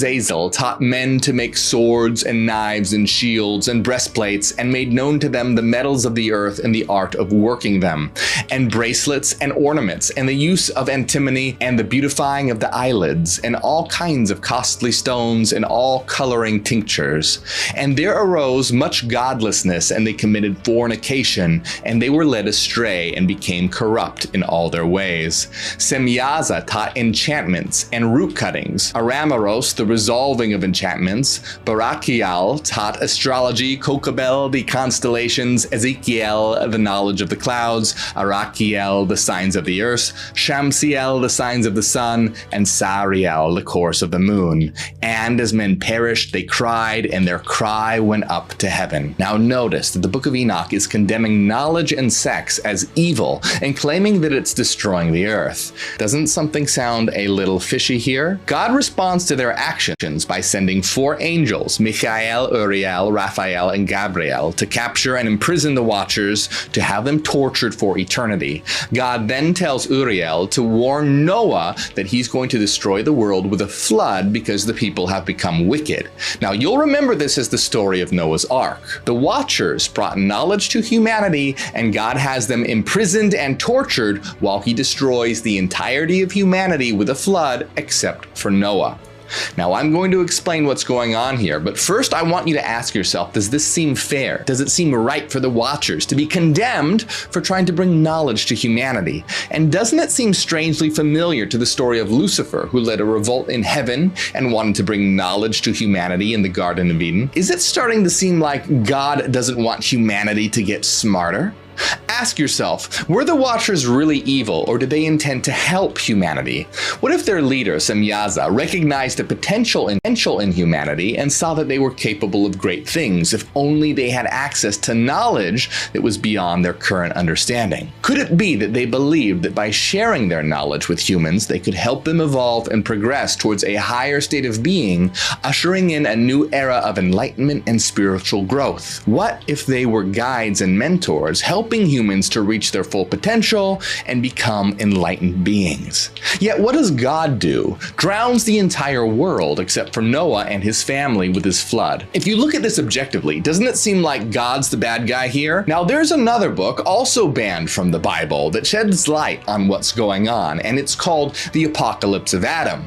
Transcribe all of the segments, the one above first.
Zazel taught men to make swords and knives and shields and breastplates, and made known to them the metals of the earth and the art of working them, and bracelets and ornaments, and the use of antimony and the beautifying of the eyelids, and all kinds of costly stones and all coloring tinctures. And there arose much godlessness, and they committed fornication, and they were led astray and became corrupt in all their ways. Semyaza taught enchantments and root cuttings, Aramaros the resolving of enchantments, Barakiel taught astrology, Kokabel the constellations, Ezekiel the knowledge of the clouds, Arakiel the signs of the earth, Shamsiel the signs of the sun, and Sariel the course of the moon. And as men perished, they cried, and their cry went up to heaven. Now notice that the book of Enoch is condemning knowledge and sex as evil and claiming that it's destroying the earth. Doesn't something sound a little fishy here? God responds to their actions by sending 4 angels, Michael, Uriel, Raphael, and Gabriel, to capture and imprison the watchers, to have them tortured for eternity. God then tells Uriel to warn Noah that he's going to destroy the world with a flood because the people have become wicked. Now you'll remember this as the story of Noah's Ark. The watchers brought knowledge to humanity, and God has them imprisoned and tortured while he destroys the entirety of humanity with a flood except for Noah. Now I'm going to explain what's going on here, but first I want you to ask yourself, does this seem fair? Does it seem right for the watchers to be condemned for trying to bring knowledge to humanity? And doesn't it seem strangely familiar to the story of Lucifer, who led a revolt in heaven and wanted to bring knowledge to humanity in the Garden of Eden? Is it starting to seem like God doesn't want humanity to get smarter? Ask yourself, were the Watchers really evil, or did they intend to help humanity? What if their leader, Semyaza, recognized the potential in humanity and saw that they were capable of great things if only they had access to knowledge that was beyond their current understanding? Could it be that they believed that by sharing their knowledge with humans, they could help them evolve and progress towards a higher state of being, ushering in a new era of enlightenment and spiritual growth? What if they were guides and mentors, helping humans to reach their full potential and become enlightened beings? Yet what does God do? Drowns the entire world except for Noah and his family with his flood. If you look at this objectively, doesn't it seem like God's the bad guy here? Now there's another book also banned from the Bible that sheds light on what's going on, and it's called The Apocalypse of Adam.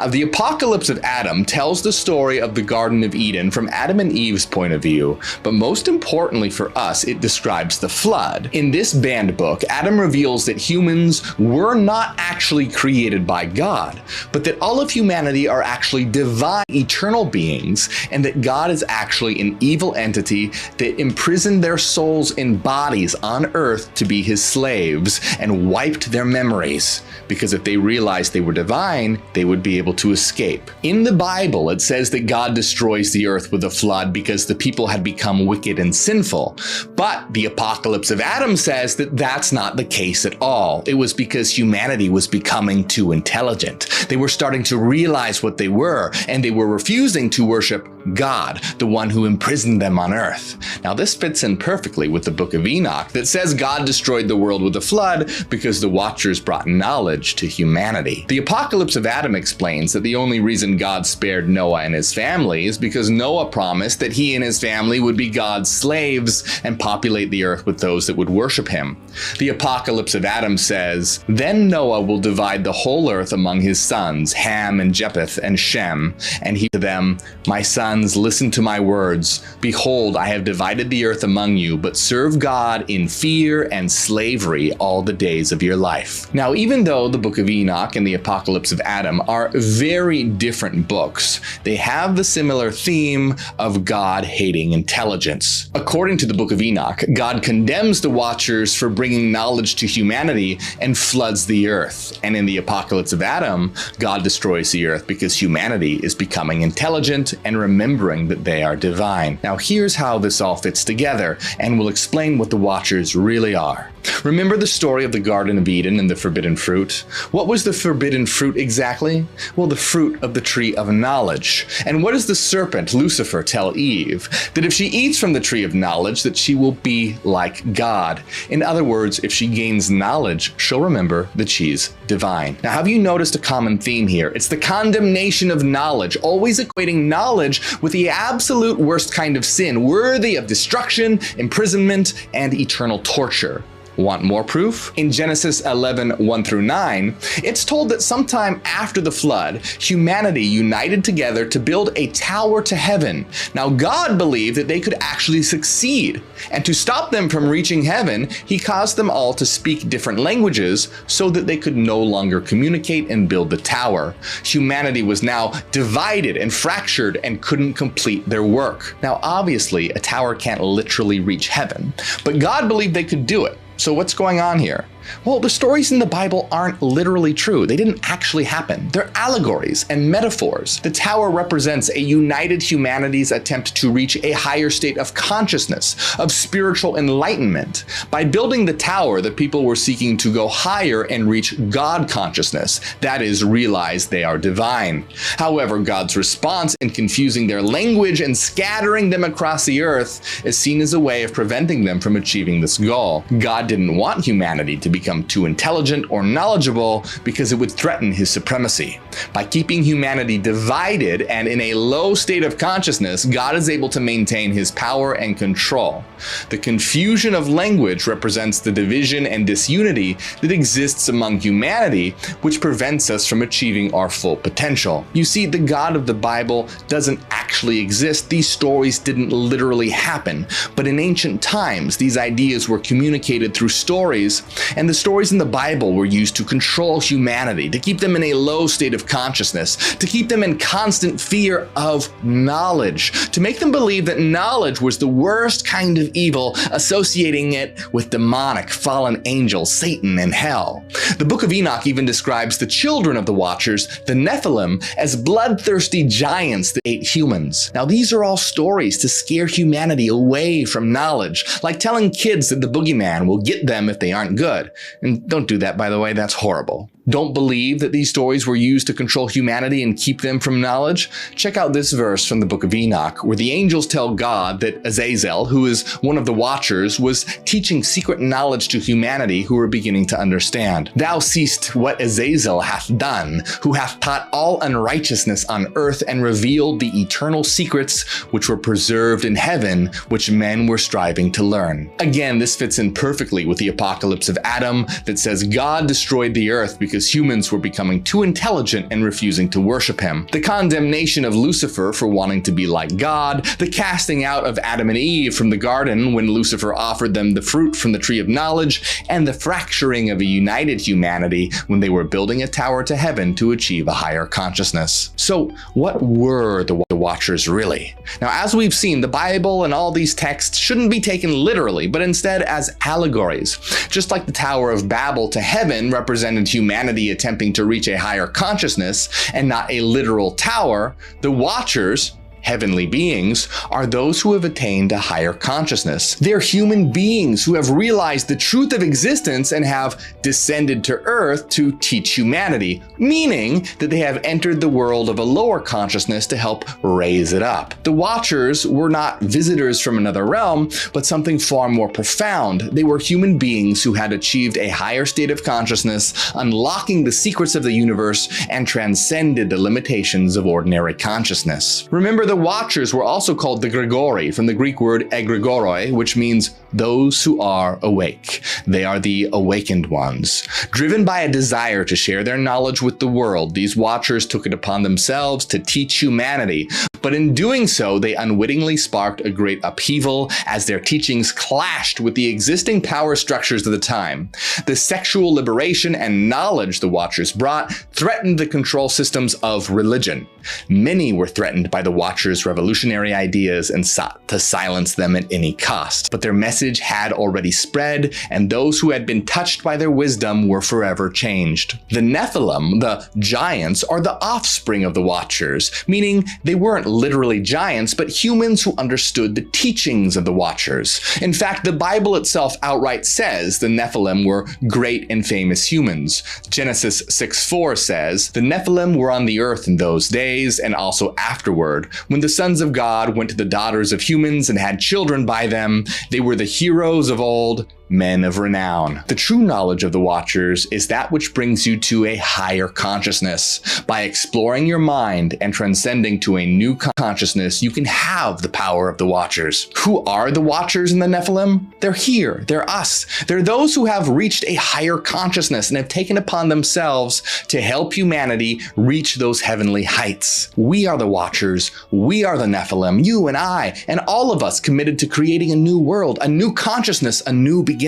The Apocalypse of Adam tells the story of the Garden of Eden from Adam and Eve's point of view, but most importantly for us, it describes the flood. In this banned book, Adam reveals that humans were not actually created by God, but that all of humanity are actually divine, eternal beings, and that God is actually an evil entity that imprisoned their souls in bodies on earth to be his slaves and wiped their memories, because if they realized they were divine, they would be able to escape. In the Bible, it says that God destroys the earth with a flood because the people had become wicked and sinful. But the Apocalypse of Adam says that that's not the case at all. It was because humanity was becoming too intelligent. They were starting to realize what they were, and they were refusing to worship God, the one who imprisoned them on earth. Now this fits in perfectly with the book of Enoch that says God destroyed the world with a flood because the Watchers brought knowledge to humanity. The Apocalypse of Adam explains that the only reason God spared Noah and his family is because Noah promised that he and his family would be God's slaves and populate the earth with those that would worship him. The Apocalypse of Adam says, "Then Noah will divide the whole earth among his sons, Ham and Japheth and Shem, and he to them, 'My sons, listen to my words. Behold, I have divided the earth among you, but serve God in fear and slavery all the days of your life.'" Now, even though the book of Enoch and the Apocalypse of Adam are very different books, they have the similar theme of God hating intelligence. According to the book of Enoch, God condemns the Watchers for bringing knowledge to humanity and floods the earth. And in the Apocalypse of Adam, God destroys the earth because humanity is becoming intelligent and remembering that they are divine. Now here's how this all fits together, and we'll explain what the Watchers really are. Remember the story of the Garden of Eden and the forbidden fruit? What was the forbidden fruit exactly? Well, the fruit of the tree of knowledge. And what does the serpent, Lucifer, tell Eve? That if she eats from the tree of knowledge, that she will be like God. In other words, if she gains knowledge, she'll remember that she's divine. Now, have you noticed a common theme here? It's the condemnation of knowledge, always equating knowledge with the absolute worst kind of sin, worthy of destruction, imprisonment, and eternal torture. Want more proof? In Genesis 11, 1 through 9, it's told that sometime after the flood, humanity united together to build a tower to heaven. Now, God believed that they could actually succeed, and to stop them from reaching heaven, he caused them all to speak different languages so that they could no longer communicate and build the tower. Humanity was now divided and fractured and couldn't complete their work. Now, obviously, a tower can't literally reach heaven, but God believed they could do it. So what's going on here? Well, the stories in the Bible aren't literally true. They didn't actually happen. They're allegories and metaphors. The tower represents a united humanity's attempt to reach a higher state of consciousness, of spiritual enlightenment. By building the tower, the people were seeking to go higher and reach God consciousness. That is, realize they are divine. However, God's response in confusing their language and scattering them across the earth is seen as a way of preventing them from achieving this goal. God didn't want humanity to become too intelligent or knowledgeable because it would threaten his supremacy. By keeping humanity divided and in a low state of consciousness, God is able to maintain his power and control. The confusion of language represents the division and disunity that exists among humanity, which prevents us from achieving our full potential. You see, the God of the Bible doesn't actually exist. These stories didn't literally happen, but in ancient times, these ideas were communicated through stories, and the stories in the Bible were used to control humanity, to keep them in a low state of consciousness, to keep them in constant fear of knowledge, to make them believe that knowledge was the worst kind of evil, associating it with demonic, fallen angels, Satan, and hell. The Book of Enoch even describes the children of the Watchers, the Nephilim, as bloodthirsty giants that ate humans. Now, these are all stories to scare humanity away from knowledge, like telling kids that the boogeyman will get them if they aren't good. And don't do that, by the way, that's horrible. Don't believe that these stories were used to control humanity and keep them from knowledge? Check out this verse from the Book of Enoch, where the angels tell God that Azazel, who is one of the Watchers, was teaching secret knowledge to humanity who were beginning to understand. Thou seest what Azazel hath done, who hath taught all unrighteousness on earth and revealed the eternal secrets which were preserved in heaven, which men were striving to learn. Again, this fits in perfectly with the apocalypse of Adam that says God destroyed the earth because humans were becoming too intelligent and refusing to worship him. The condemnation of Lucifer for wanting to be like God, the casting out of Adam and Eve from the garden when Lucifer offered them the fruit from the tree of knowledge, and the fracturing of a united humanity when they were building a tower to heaven to achieve a higher consciousness. So what were the Watchers really? Now, as we've seen, the Bible and all these texts shouldn't be taken literally, but instead as allegories. Just like the Tower of Babel to heaven represented humanity attempting to reach a higher consciousness and not a literal tower, the Watchers, heavenly beings, are those who have attained a higher consciousness. They're human beings who have realized the truth of existence and have descended to earth to teach humanity, meaning that they have entered the world of a lower consciousness to help raise it up. The Watchers were not visitors from another realm, but something far more profound. They were human beings who had achieved a higher state of consciousness, unlocking the secrets of the universe, and transcended the limitations of ordinary consciousness. Remember, the Watchers were also called the Grigori, from the Greek word egregoroi, which means those who are awake. They are the awakened ones. Driven by a desire to share their knowledge with the world, these Watchers took it upon themselves to teach humanity. But in doing so, they unwittingly sparked a great upheaval as their teachings clashed with the existing power structures of the time. The sexual liberation and knowledge the Watchers brought threatened the control systems of religion. Many were threatened by the Watchers' revolutionary ideas and sought to silence them at any cost. But their message message had already spread, and those who had been touched by their wisdom were forever changed. The Nephilim, the giants, are the offspring of the Watchers, meaning they weren't literally giants, but humans who understood the teachings of the Watchers. In fact, the Bible itself outright says the Nephilim were great and famous humans. Genesis 6:4 says, "The Nephilim were on the earth in those days, and also afterward. When the sons of God went to the daughters of humans and had children by them, they were the heroes of old, men of renown." The true knowledge of the Watchers is that which brings you to a higher consciousness. By exploring your mind and transcending to a new consciousness, you can have the power of the Watchers. Who are the Watchers and the Nephilim? They're here. They're us. They're those who have reached a higher consciousness and have taken upon themselves to help humanity reach those heavenly heights. We are the Watchers. We are the Nephilim, you and I, and all of us committed to creating a new world, a new consciousness, a new beginning.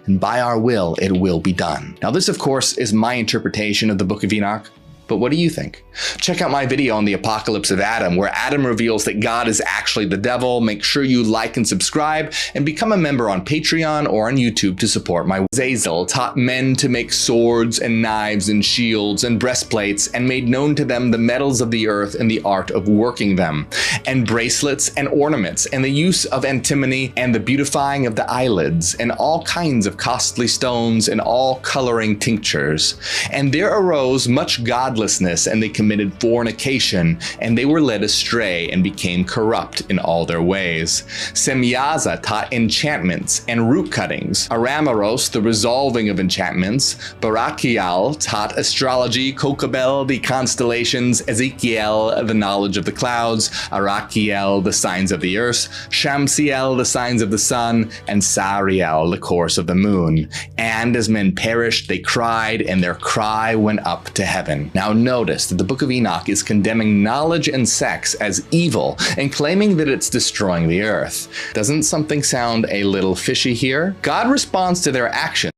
And by our will, it will be done. Now, this, of course, is my interpretation of the Book of Enoch. But what do you think? Check out my video on the Apocalypse of Adam, where Adam reveals that God is actually the devil. Make sure you like and subscribe, and become a member on Patreon or on YouTube to support my. Zazel taught men to make swords and knives and shields and breastplates, and made known to them the metals of the earth and the art of working them, and bracelets and ornaments, and the use of antimony, and the beautifying of the eyelids, and all kinds of costly stones, and all coloring tinctures. And there arose much godlessness, and they committed fornication, and they were led astray and became corrupt in all their ways. Semyaza taught enchantments and root cuttings. Aramaros, the resolving of enchantments. Barakiel taught astrology. Kokabel, the constellations. Ezekiel, the knowledge of the clouds. Arakiel, the signs of the earth. Shamsiel, the signs of the sun. And Sariel, the course of the moon. And as men perished, they cried, and their cry went up to heaven. Now notice that the Book of Enoch is condemning knowledge and sex as evil and claiming that it's destroying the earth. Doesn't something sound a little fishy here? God responds to their actions